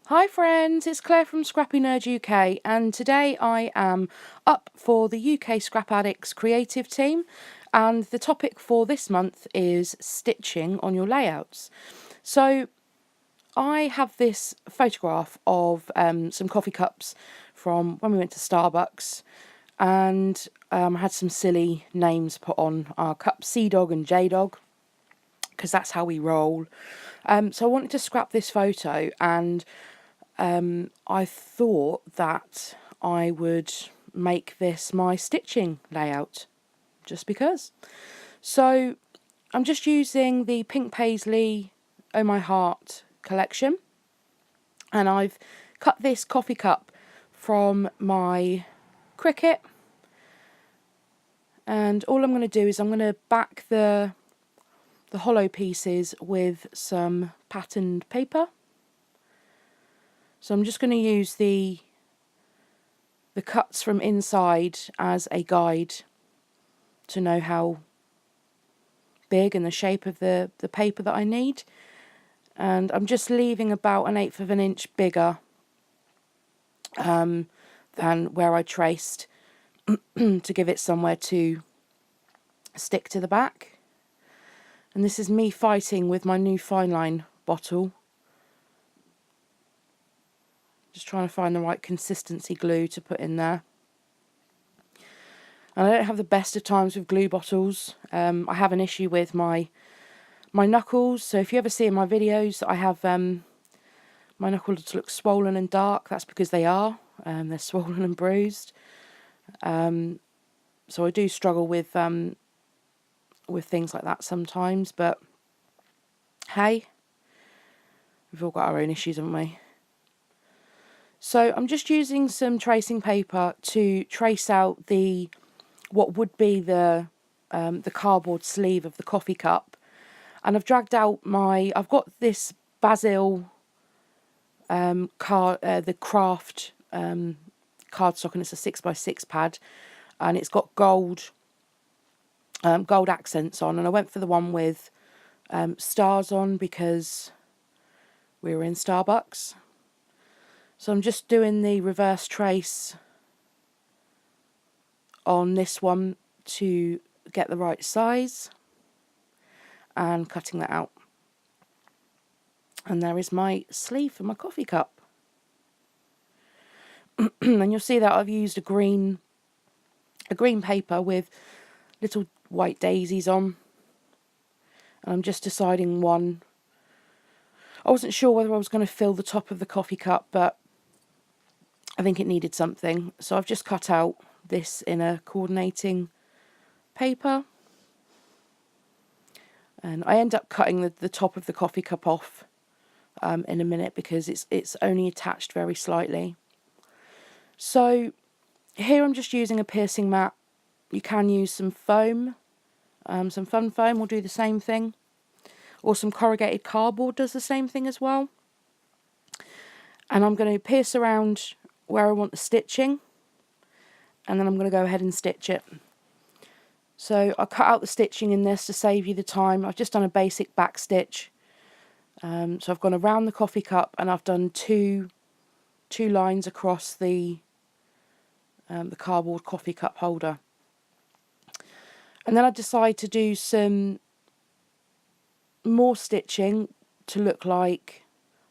Hi friends, it's Claire from ScrappyNerdUK, and today I am up for the UK Scrap Addicts creative team, and the topic for this month is stitching on your layouts. So I have this photograph of some coffee cups from when we went to Starbucks, and I had some silly names put on our cups, C-Dog and J-Dog, because that's how we roll. So I wanted to scrap this photo, and I thought that I would make this my stitching layout, just because. So I'm just using the Pink Paisley Oh My Heart collection, and I've cut this coffee cup from my Cricut, and all I'm going to do is I'm going to back the hollow pieces with some patterned paper. So I'm just going to use the cuts from inside as a guide to know how big and the shape of the paper that I need. And I'm just leaving about 1/8 of an inch bigger than where I traced to give it somewhere to stick to the back. And this is me fighting with my new fine line bottle. Just trying to find the right consistency glue to put in there. And I don't have the best of times with glue bottles. I have an issue with my knuckles. So if you ever see in my videos that I have my knuckles look swollen and dark, that's because they are. They're swollen and bruised. So I do struggle with things like that sometimes. But hey, we've all got our own issues, haven't we? So I'm just using some tracing paper to trace out what would be the cardboard sleeve of the coffee cup, and I've dragged out I've got this basil the craft cardstock, and it's a 6x6 pad, and it's got gold accents on, and I went for the one with stars on because we were in Starbucks. So I'm just doing the reverse trace on this one to get the right size and cutting that out. And there is my sleeve for my coffee cup. And you'll see that I've used a green paper with little white daisies on. And I'm just deciding one. I wasn't sure whether I was going to fill the top of the coffee cup, but I think it needed something. So I've just cut out this in a coordinating paper. And I end up cutting the top of the coffee cup off in a minute because it's only attached very slightly. So here I'm just using a piercing mat. You can use some foam. Some fun foam will do the same thing. Or some corrugated cardboard does the same thing as well. And I'm going to pierce around where I want the stitching. And then I'm going to go ahead and stitch it. So I cut out the stitching in this to save you the time. I've just done a basic back stitch. So I've gone around the coffee cup, and I've done two lines across the cardboard coffee cup holder. And then I decide to do some more stitching to look like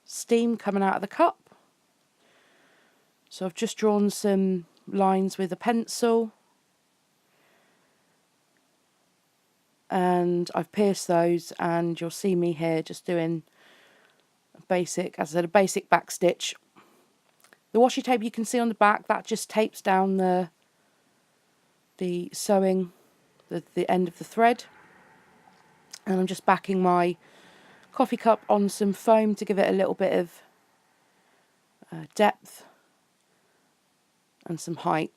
steam coming out of the cup. So I've just drawn some lines with a pencil, and I've pierced those, and you'll see me here just doing a basic back stitch. The washi tape you can see on the back, that just tapes down the sewing, the end of the thread. And I'm just backing my coffee cup on some foam to give it a little bit of depth and some height.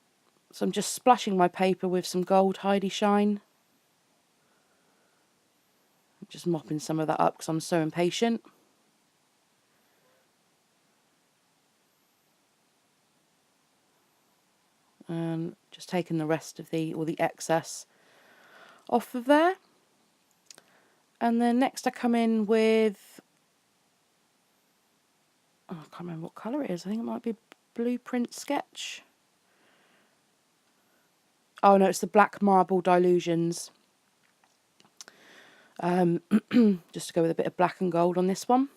So I'm just splashing my paper with some gold Heidi Shine. I'm just mopping some of that up because I'm so impatient. And just taking the rest of the excess off of there. And then next I come in with I can't remember what colour it is. I think it might be Blueprint Sketch. Oh no, it's the Black Marble Dilutions. Just to go with a bit of black and gold on this one.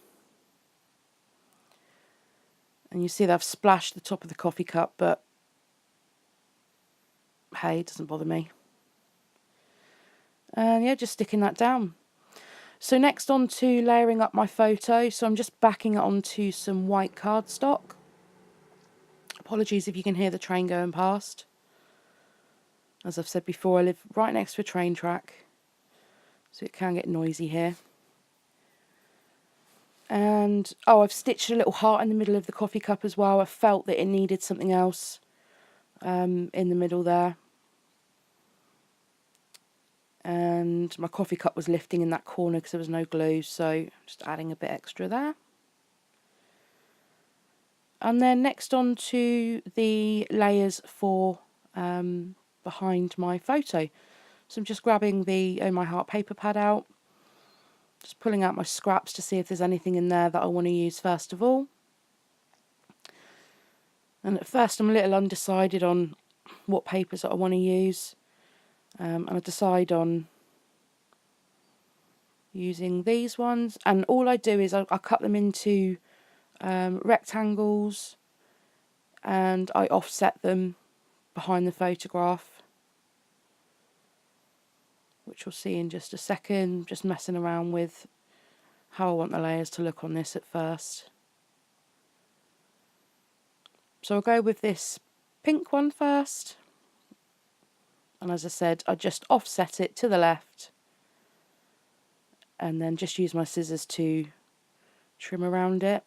And you see that I've splashed the top of the coffee cup, but hey, it doesn't bother me. And yeah, just sticking that down. So next on to layering up my photo. So I'm just backing it onto some white cardstock. Apologies if you can hear the train going past. As I've said before, I live right next to a train track, so it can get noisy here. And I've stitched a little heart in the middle of the coffee cup as well. I felt that it needed something else in the middle there. And my coffee cup was lifting in that corner because there was no glue, so just adding a bit extra there. And then next on to the layers for behind my photo. So I'm just grabbing the Oh My Heart paper pad out, just pulling out my scraps to see if there's anything in there that I want to use first of all. And at first I'm a little undecided on what papers that I want to use, and I decide on using these ones, and all I do is I cut them into rectangles and I offset them behind the photograph, which we'll see in just a second. Just messing around with how I want the layers to look on this at first. So I'll go with this pink one first, and as I said, I just offset it to the left and then just use my scissors to trim around it.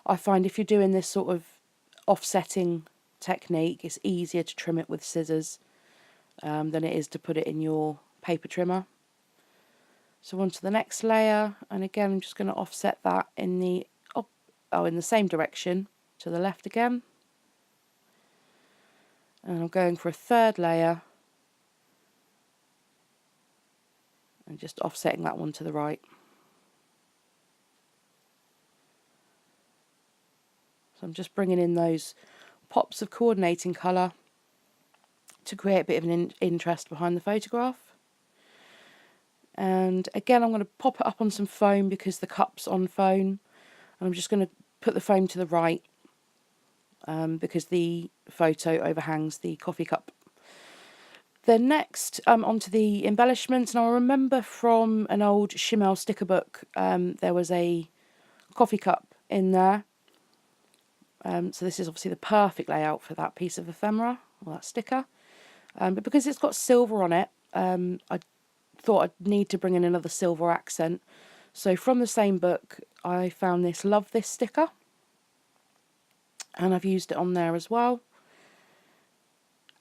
I find if you're doing this sort of offsetting technique, it's easier to trim it with scissors than it is to put it in your paper trimmer. So on to the next layer, and again I'm just going to offset that in the in the same direction to the left again. And I'm going for a third layer and just offsetting that one to the right. So I'm just bringing in those pops of coordinating colour to create a bit of an interest behind the photograph. And again I'm going to pop it up on some foam because the cup's on foam, and I'm just going to put the foam to the right because the photo overhangs the coffee cup. Then next onto the embellishments. Now I remember from an old Shimmel sticker book there was a coffee cup in there. So this is obviously the perfect layout for that piece of ephemera, or that sticker. But because it's got silver on it, I thought I'd need to bring in another silver accent. So from the same book, I found this Love This sticker, and I've used it on there as well.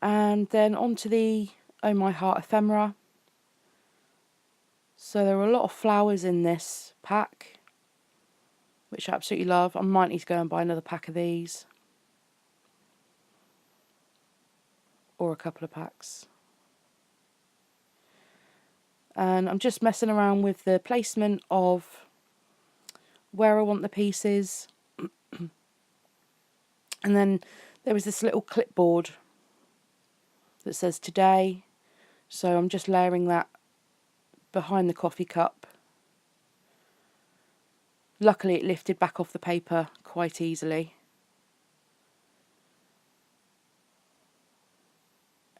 And then onto the Oh My Heart ephemera. So there are a lot of flowers in this pack, which I absolutely love. I might need to go and buy another pack of these, or a couple of packs. And I'm just messing around with the placement of where I want the pieces. And then there was this little clipboard that says today, so I'm just layering that behind the coffee cup. Luckily it lifted back off the paper quite easily.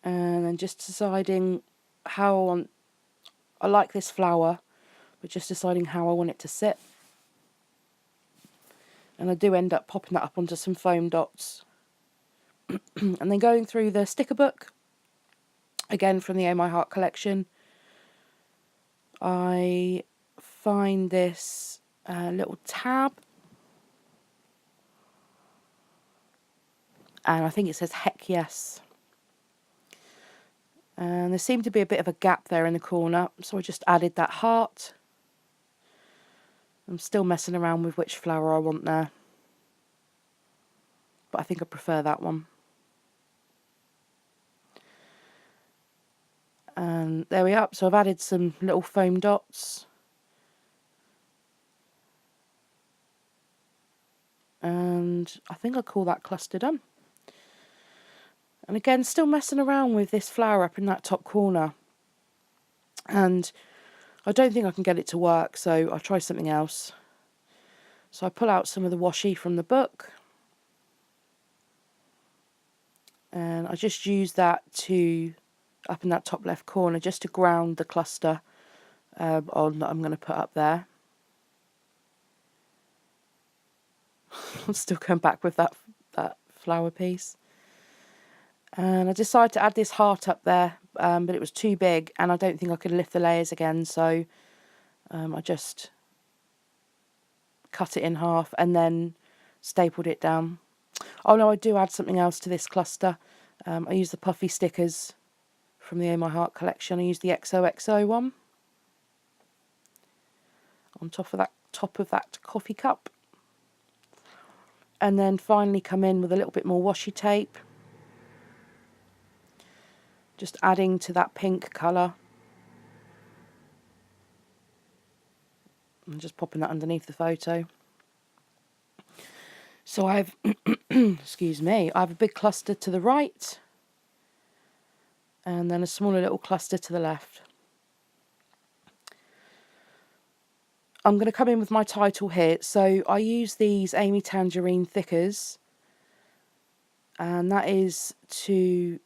And then just deciding how I like this flower, but just deciding how I want it to sit. And I do end up popping that up onto some foam dots. And then going through the sticker book, again from the Oh My Heart collection, I find this little tab, and I think it says Heck Yes. And there seemed to be a bit of a gap there in the corner, so I just added that heart. I'm still messing around with which flower I want there, but I think I prefer that one. And there we are. So I've added some little foam dots, And I think I'll call that cluster done. And again, still messing around with this flower up in that top corner. And I don't think I can get it to work, so I'll try something else. So I pull out some of the washi from the book. And I just use that to, up in that top left corner, just to ground the cluster on that I'm going to put up there. I'm still going back with that flower piece. And I decided to add this heart up there, but it was too big and I don't think I could lift the layers again, so I just cut it in half and then stapled it down. Oh no, I do add something else to this cluster. I use the puffy stickers from the Oh My Heart collection. I use the XOXO one on top of that coffee cup. And then finally come in with a little bit more washi tape. Just adding to that pink colour. I'm just popping that underneath the photo. So I've, excuse me, I have a big cluster to the right. And then a smaller little cluster to the left. I'm going to come in with my title here. So I use these Amy Tangerine thickers. And that is to,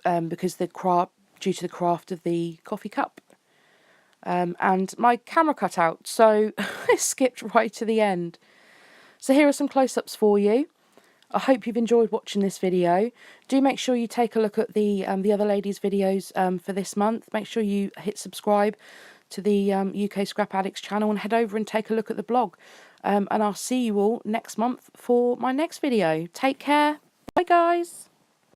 because due to the craft of the coffee cup. And my camera cut out, so I skipped right to the end. So here are some close-ups for you. I hope you've enjoyed watching this video. Do make sure you take a look at the other ladies' videos for this month. Make sure you hit subscribe to the UK Scrap Addicts channel and head over and take a look at the blog. And I'll see you all next month for my next video. Take care. Bye, guys.